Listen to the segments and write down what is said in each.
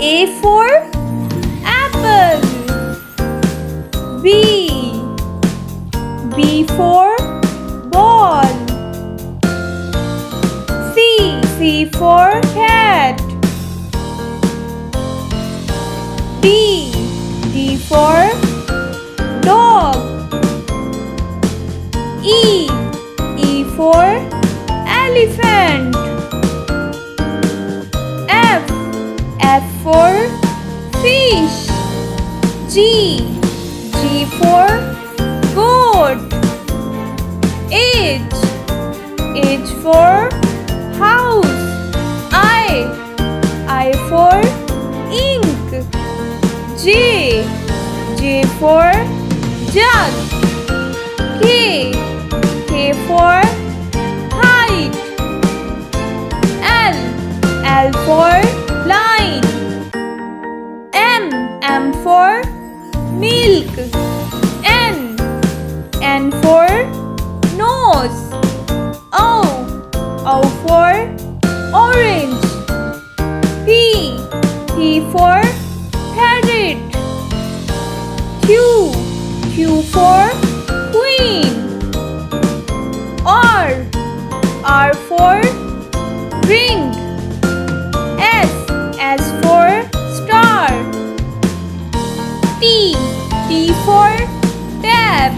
A for apple. B for ball. C for cat. D for dog. E for elephant. F for fish. G for goat. H for house. I for ink. J for jug. K for kite. L for line. M for milk. N for nose. O for orange. P for parrot. Q for queen. R for ring. S for star. T for tab.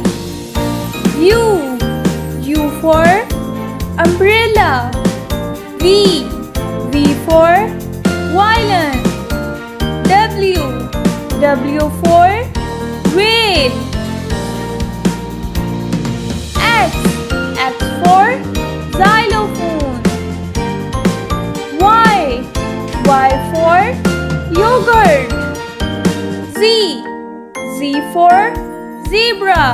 U for umbrella. V for violin. W for whale. X for xylophone. Y for yogurt. Z for zebra.